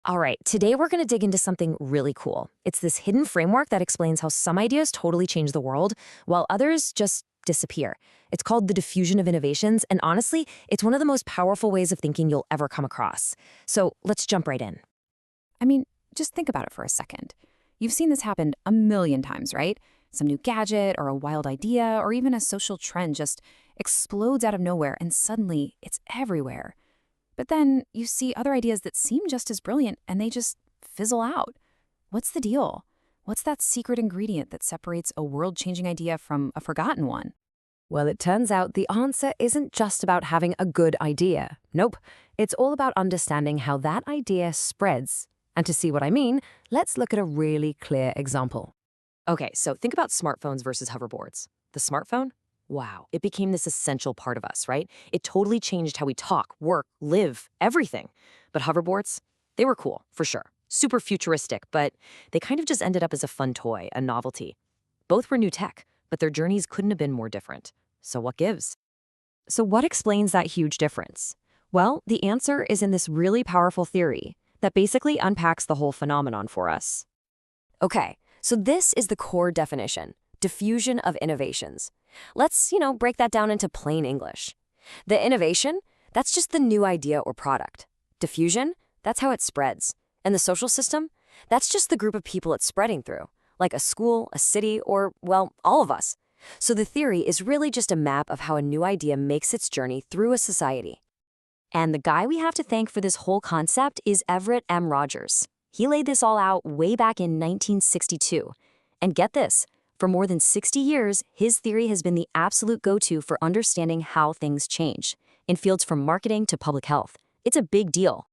All right, today we're going to dig into something really cool. It's this hidden framework that explains how some ideas totally change the world, while others just disappear. It's called the diffusion of innovations, and honestly, it's one of the most powerful ways of thinking you'll ever come across. So let's jump right in. I mean, just think about it for a second. You've seen this happen a million times, right? Some new gadget or a wild idea or even a social trend just explodes out of nowhere and suddenly it's everywhere. But then you see other ideas that seem just as brilliant and they just fizzle out. What's the deal? What's that secret ingredient that separates a world-changing idea from a forgotten one? Well, it turns out the answer isn't just about having a good idea. Nope, it's all about understanding how that idea spreads. And to see what I mean, let's look at a really clear example. Okay, so think about smartphones versus hoverboards. The smartphone? Wow, it became this essential part of us, right? It totally changed how we talk, work, live, everything. But hoverboards? They were cool, for sure. Super futuristic, but they kind of just ended up as a fun toy, a novelty. Both were new tech, but their journeys couldn't have been more different. So what gives? So what explains that huge difference? Well, the answer is in this really powerful theory that basically unpacks the whole phenomenon for us. Okay, so this is the core definition: diffusion of innovations. Let's, break that down into plain English. The innovation, that's just the new idea or product. Diffusion, that's how it spreads. And the social system, that's just the group of people it's spreading through, like a school, a city, or, well, all of us. So the theory is really just a map of how a new idea makes its journey through a society. And the guy we have to thank for this whole concept is Everett M. Rogers. He laid this all out way back in 1962. And get this, for more than 60 years, his theory has been the absolute go-to for understanding how things change, in fields from marketing to public health. It's a big deal.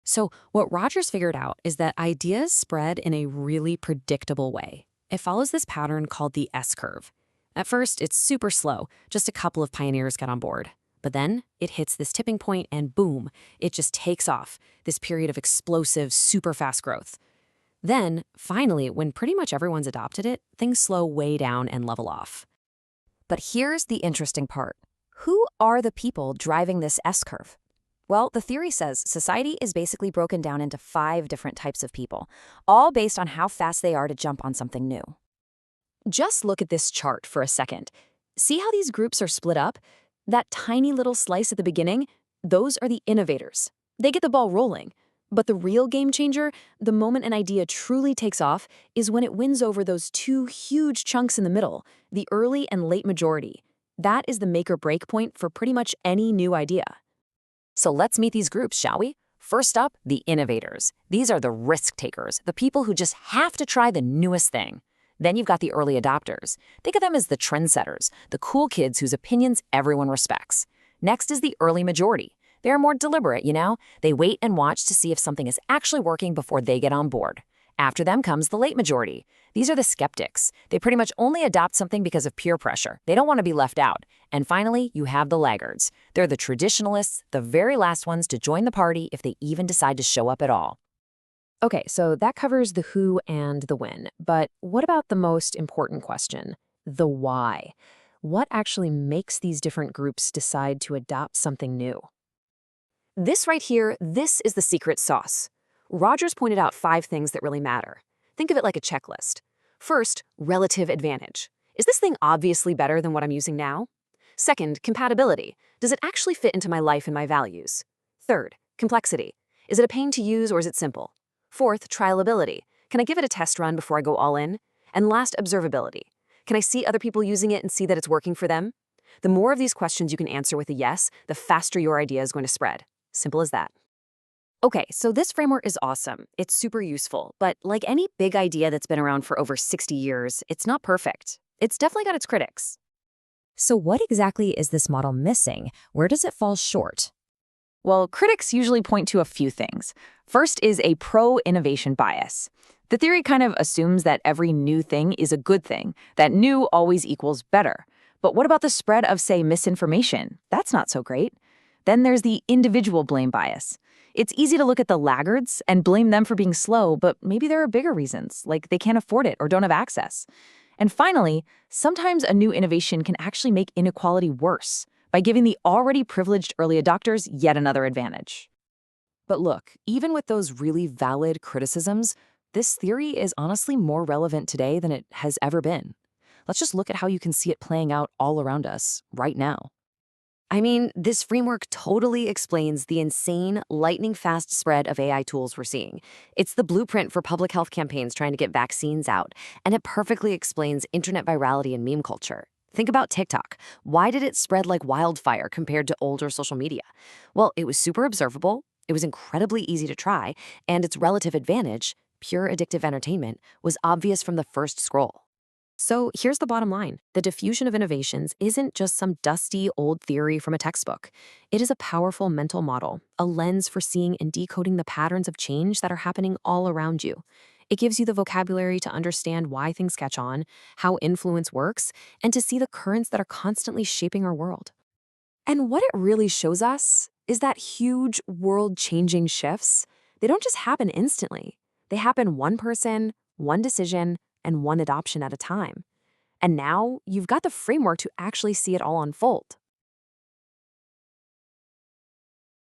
So what Rogers figured out is that ideas spread in a really predictable way. It follows this pattern called the S-curve. At first, it's super slow. Just a couple of pioneers got on board. But then it hits this tipping point and boom, it just takes off, this period of explosive, super fast growth. Then, finally, when pretty much everyone's adopted it, things slow way down and level off. But here's the interesting part. Who are the people driving this S-curve? Well, the theory says society is basically broken down into 5 different types of people, all based on how fast they are to jump on something new. Just look at this chart for a second. See how these groups are split up? That tiny little slice at the beginning, those are the innovators. They get the ball rolling. But the real game changer, the moment an idea truly takes off, is when it wins over those 2 huge chunks in the middle, the early and late majority. That is the make or break point for pretty much any new idea. So let's meet these groups, shall we? First up, the innovators. These are the risk takers, the people who just have to try the newest thing. Then you've got the early adopters. Think of them as the trendsetters, the cool kids whose opinions everyone respects. Next is the early majority. They're more deliberate, They wait and watch to see if something is actually working before they get on board. After them comes the late majority. These are the skeptics. They pretty much only adopt something because of peer pressure. They don't want to be left out. And finally, you have the laggards. They're the traditionalists, the very last ones to join the party if they even decide to show up at all. Okay, so that covers the who and the when. But what about the most important question, the why? What actually makes these different groups decide to adopt something new? This right here, this is the secret sauce. Rogers pointed out 5 things that really matter. Think of it like a checklist. First, relative advantage. Is this thing obviously better than what I'm using now? Second, compatibility. Does it actually fit into my life and my values? Third, complexity. Is it a pain to use or is it simple? Fourth, trialability. Can I give it a test run before I go all in? And last, observability. Can I see other people using it and see that it's working for them? The more of these questions you can answer with a yes, the faster your idea is going to spread. Simple as that. Okay, so this framework is awesome. It's super useful, but like any big idea that's been around for over 60 years, it's not perfect. It's definitely got its critics. So what exactly is this model missing? Where does it fall short? Well, critics usually point to a few things. First is a pro-innovation bias. The theory kind of assumes that every new thing is a good thing, that new always equals better. But what about the spread of, say, misinformation? That's not so great. Then there's the individual blame bias. It's easy to look at the laggards and blame them for being slow, but maybe there are bigger reasons, like they can't afford it or don't have access. And finally, sometimes a new innovation can actually make inequality worse by giving the already privileged early adopters yet another advantage. But look, even with those really valid criticisms, this theory is honestly more relevant today than it has ever been. Let's just look at how you can see it playing out all around us right now. I mean, this framework totally explains the insane, lightning-fast spread of AI tools we're seeing. It's the blueprint for public health campaigns trying to get vaccines out, and it perfectly explains internet virality and meme culture. Think about TikTok. Why did it spread like wildfire compared to older social media? Well, it was super observable, it was incredibly easy to try, and its relative advantage, pure addictive entertainment, was obvious from the first scroll. So here's the bottom line. The diffusion of innovations isn't just some dusty old theory from a textbook. It is a powerful mental model, a lens for seeing and decoding the patterns of change that are happening all around you. It gives you the vocabulary to understand why things catch on, how influence works, and to see the currents that are constantly shaping our world. And what it really shows us is that huge world-changing shifts, they don't just happen instantly. They happen one person, one decision, and one adoption at a time. And now you've got the framework to actually see it all unfold.